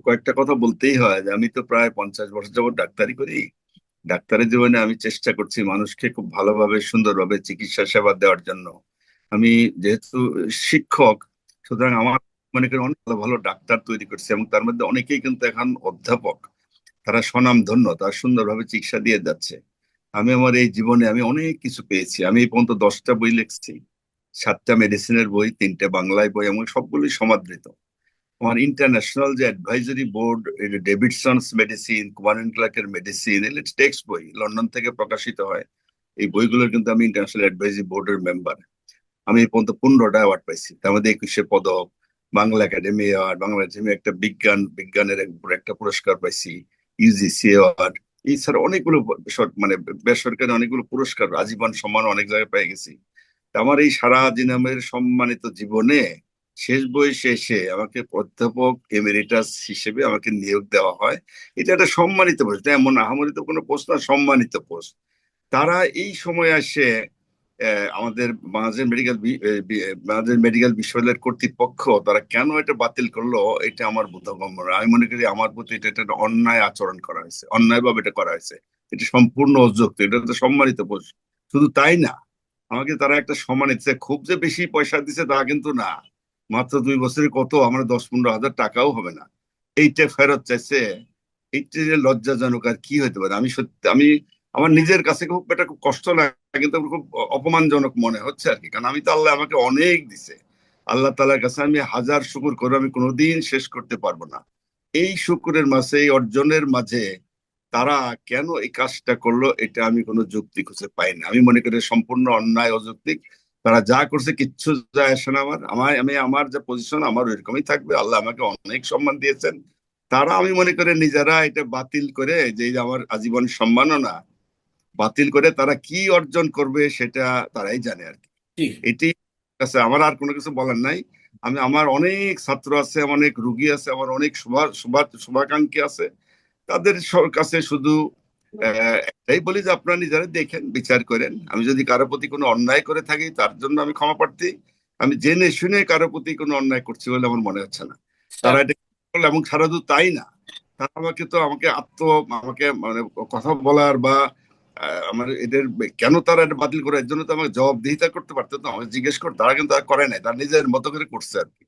কয়েকটা কথা বলতেই হয় যে আমি তো প্রায় 50 বছর যাবত ডাক্তারি করি। ডাক্তারের জীবনে আমি চেষ্টা করছি মানুষকে খুব ভালোভাবে সুন্দরভাবে চিকিৎসা সেবা দেওয়ার জন্য। আমি যেহেতু শিক্ষক, সুতরাং আমার মনে করি অনেক ভালো ভালো ডাক্তার তৈরি করছি এবং তার মধ্যে অনেকেই কিন্তু এখন অধ্যাপক। তারা স্বনামধন্য, তারা সুন্দরভাবে চিকিৎসা দিয়ে যাচ্ছে। আমি আমার এই জীবনে আমি অনেক কিছু পেয়েছি। আমি এই পর্যন্ত 10টা বই লিখছি, 7টা মেডিসিনের বই, 3টে বাংলায় বই এবং সবগুলি সমাদৃত। আমার ইন্টারন্যাশনাল যে advisory board, Davidson's medicine, Kumar and ক্লার্কের মেডিসিন, এগুলো টেক্সট বই লন্ডন থেকে প্রকাশিত হয়। এই বইগুলোর কিন্তু আমি ইন্টারন্যাশনাল অ্যাডভাইজরি বোর্ডের মেম্বার। আমি এই পর্যন্ত 15টা অ্যাওয়ার্ড পাইছি, তার মধ্যে 21 পদক, Bangla academy award, Bangla academy একটা বিজ্ঞানের উপর একটা পুরস্কার পাইছি, ইউজিসি অ্যাওয়ার্ড। এছাড়া অনেকগুলো মানে বেসরকারি অনেকগুলো পুরস্কার, আজীবন সম্মান অনেক জায়গায় পেয়ে গেছি। তা আমার এই সারা জীবনের সম্মানিত জীবনে শেষ বয়সে এসে আমাকে অধ্যাপক এমেরিটাস হিসেবে আমাকে নিয়োগ দেওয়া হয়। এটা একটা সম্মানিত পোস্ট, এমন আহামরি তো কোনো পোস্ট না, সম্মানিত পোস্ট। তারা এই সময় আসে আমাদের বাংলাদেশ মেডিকেল বিশ্ববিদ্যালয়ের কর্তৃপক্ষ তারা কেন এটা বাতিল করলো, এটা আমার বোধগম্য না। আমি মনে করি আমার প্রতি এটা একটা অন্যায় আচরণ করা হয়েছে, অন্যায় ভাবে এটা করা হয়েছে। এটা সম্পূর্ণ অযৌক্তিক, এটা তো সম্মানিত পোস্ট। শুধু তাই না, আমাকে তারা একটা সম্মান দিচ্ছে, খুব যে বেশি পয়সা দিচ্ছে তা কিন্তু না। মাত্র 2 বছরে কত আমার 10-15 হাজার টাকাও হবে না, এইটা ফেরত চাইছে। এইটা যে লজ্জাজনক আর কি হতে পারে। আমি সত্যি আমি আমার নিজের কাছে খুব এটা খুব কষ্ট লাগে, কিন্তু আমার খুব অপমানজনক মনে হচ্ছে আর কি। কারণ আমি তো, আল্লাহ আমাকে অনেক দিছে। আল্লাহ তাআলার কাছে আমি হাজার শুকর করে আমি কোনোদিন শেষ করতে পারবো না। এই শুকরের মাঝে, এই অর্জনের মাঝে তারা কেন এই কাজটা করলো, এটা আমি কোনো যুক্তি খুঁজে পাই না। আমি মনে করি সম্পূর্ণ অন্যায়, অযৌক্তিক। তারা যা করছে কিচ্ছু যায় আসে না আমার। আমি আমার যে পজিশন আমার ওইরকমই থাকবে। আল্লাহ আমাকে অনেক সম্মান দিয়েছেন। তারা আমি মনে করি নিজেরা এটা বাতিল করে, যে এই যে আমার আজীবন সম্মাননা বাতিল করে তারা কি অর্জন করবে সেটা তারাই জানে আর কি। জি। এটি কাছে আমার আর কোনো কিছু বলার নাই। আমি, আমার অনেক ছাত্র আছে, আমার অনেক রুগী আছে, আমার অনেক শুভাকাঙ্ক্ষী আছে। তাদের কাছে শুধু একটাই বলি যে আপনারা নিজেরা দেখেন, বিচার করেন। আমি যদি কারো প্রতি কোনো অন্যায় করে থাকি তার জন্য আমি ক্ষমা প্রার্থী। আমি জেনে শুনে কারো প্রতি কোনো অন্যায় করছি বলে আমার মনে হচ্ছে না। তারা এটা করলো এবং সারা শুধু তাই না, তারা আমাকে মানে কথা বলার বা আমার এদের কেন তারা এটা বাতিল করে এর জন্য তো আমাকে জবাবদিহিতা করতে পারতো, তো আমাকে জিজ্ঞেস করতো। তারা কিন্তু তারা করে নাই, তারা নিজের মতো করে করছে আর কি।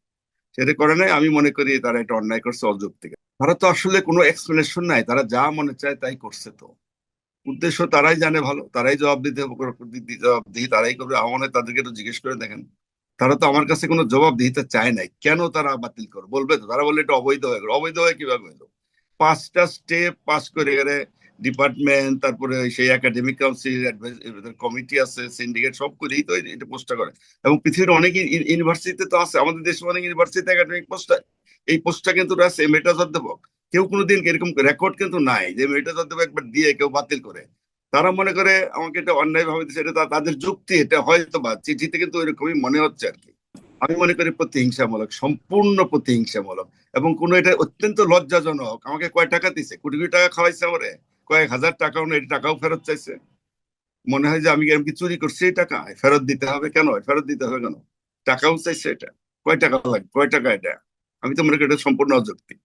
সেটা করে নাই। আমি মনে করি তারা এটা অন্যায় করছে, অযৌক্তিক। তারা তো আসলে কোনো এক্সপ্লেনেশন নাই, তারা যা মনে চায় তাই করছে। তো উদ্দেশ্য তারাই জানে ভালো, তারাই জবাব দিতে হবে, জবাবদিহি তারাই করবে। আমার মনে হয় তাদেরকে একটু জিজ্ঞেস করে দেখেন। তারা তো আমার কাছে কোনো জবাবদিহিতা চায় নাই, কেন তারা বাতিল করে বলবে তো। তারা বললে এটা অবৈধ হয়ে গেল, অবৈধ হয়ে কিভাবে হলো? 5টা স্টেপ পাস করে গেলে ডিপার্টমেন্ট, তারপরে সেই একাডেমিক কাউন্সিল, কমিটি আছে, সিন্ডিকেট, সব করেই তো এটা পোস্টটা করে। এবং পৃথিবীর অনেক ইউনিভার্সিটিতে তো আছে, আমাদের দেশে অনেক ইউনিভার্সিটি একাডেমিক পোস্ট। এই পোস্টটা কিন্তু আছে এমেরিটাস অধ্যাপক। কেউ কোনোদিন এরকম রেকর্ড কিন্তু নাই যে এমেরিটাস অধ্যাপক একবার দিয়ে কেউ বাতিল করে। তারা মনে করে আমাকে এটা অন্যায় ভাবে দিচ্ছে, এটা তাদের যুক্তি। এটা হয়তো বা চিঠিতে কিন্তু ওইরকমই মনে হচ্ছে আর কি। আমি মনে করি প্রতিহিংসামূলক, সম্পূর্ণ প্রতিহিংসামূলক। এবং কোন, এটা অত্যন্ত লজ্জাজনক। আমাকে কয় টাকা দিছে, কোটি কোটি টাকা খাওয়াইছে আমারে, কয়েক হাজার টাকাও না, এই টাকাও ফেরত চাইছে। মনে হয় যে আমি কি চুরি করছি, এই টাকা ফেরত দিতে হবে কেন, ফেরত দিতে হবে কেন? টাকাও চাইছে। এটা কয় টাকা লাগবে, কয় টাকা এটা? আমি তো মনে করি এটা সম্পূর্ণ অযৌক্তিক।